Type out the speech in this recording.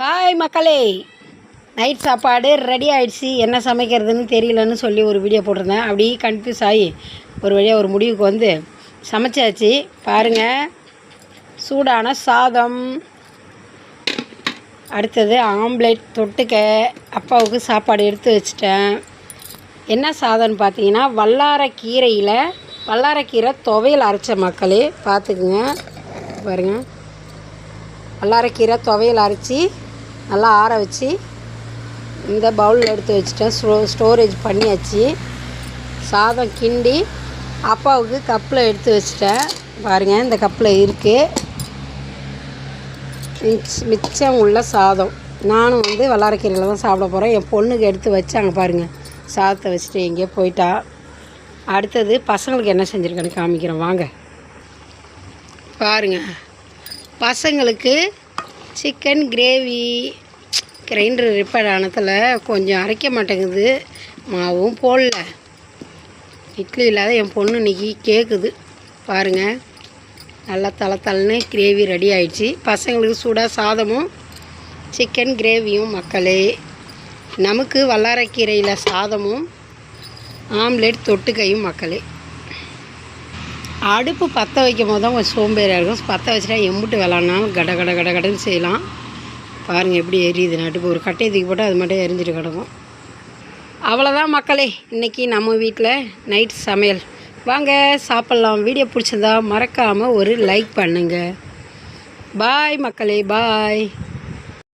Hi மக்களே, night சாப்பாடு ready ஆகிடுச்சு. என்ன சமைக்கிறதுன்னு தெரியலன்னு சொல்லி ஒரு வீடியோ போட்டிருந்தேன். அப்படி கன்ஃபியூஸ் ஆகி ஒரு வழியாக ஒரு முடிவுக்கு வந்து சமைச்சாச்சு. பாருங்கள், சூடான சாதம், அடுத்தது ஆம்லேட் தொட்டுக்க. அப்பாவுக்கு சாப்பாடு எடுத்து வச்சிட்டேன். என்ன சாதம்னு பார்த்தீங்கன்னா வல்லாரக்கீரை துவையல் அரைச்ச மக்களே பார்த்துக்குங்க. பாருங்கள், வல்லாரக்கீரை துவையல் அரைச்சி நல்லா ஆற வச்சு இந்த பவுலில் எடுத்து வச்சுட்டேன். ஸ்டோரேஜ் பண்ணியாச்சு. சாதம் கிண்டி அப்பாவுக்கு கப்பில் எடுத்து வச்சுட்டேன். பாருங்கள், இந்த கப்பில் இருக்குது மிச்சம் உள்ள சாதம். நானும் வல்லாரக்கீரையில் தான் சாப்பிட போகிறேன். என் பொண்ணுக்கு எடுத்து வச்சாங்க. பாருங்கள், சாதத்தை வச்சுட்டு எங்கேயோ போயிட்டா. அடுத்தது பசங்களுக்கு என்ன செஞ்சுருக்கேன்னு காமிக்கிறேன் வாங்க. பாருங்கள், பசங்களுக்கு சிக்கன் கிரேவி. கிரைண்டர் ரிப்பேர் ஆனதில் கொஞ்சம் அரைக்க மாட்டேங்குது, மாவும் போடல. இட்லி இல்லாத என் பொண்ணு இன்றைக்கி கேட்குது. பாருங்கள், நல்லா தளன்னு கிரேவி ரெடி ஆகிடுச்சு. பசங்களுக்கு சூடாக சாதமும் சிக்கன் கிரேவியும் மக்களே. நமக்கு வல்லாரக்கீரையில் சாதமும் ஆம்லேட் தொட்டுக்கையும் மக்களே. அடுப்பு பற்ற வைக்கும் போது தான் கொஞ்சம் சோம்பேறியாக இருக்கும். பற்ற வச்சுட்டா எம்பிட்டு விளாட்னாலும் கடன்னு செய்யலாம். பாருங்கள் எப்படி எரியுது. அடுப்பு ஒரு கட்டையை தூக்கி போட்டால் அது மட்டும் எரிஞ்சிட்டு கிடக்கும். அவ்வளோதான் மக்களே, இன்றைக்கி நம்ம வீட்டில் நைட் சமையல். வாங்க சாப்பிட்லாம். வீடியோ பிடிச்சதா மறக்காமல் ஒரு லைக் பண்ணுங்கள். பாய் மக்களே, பாய்.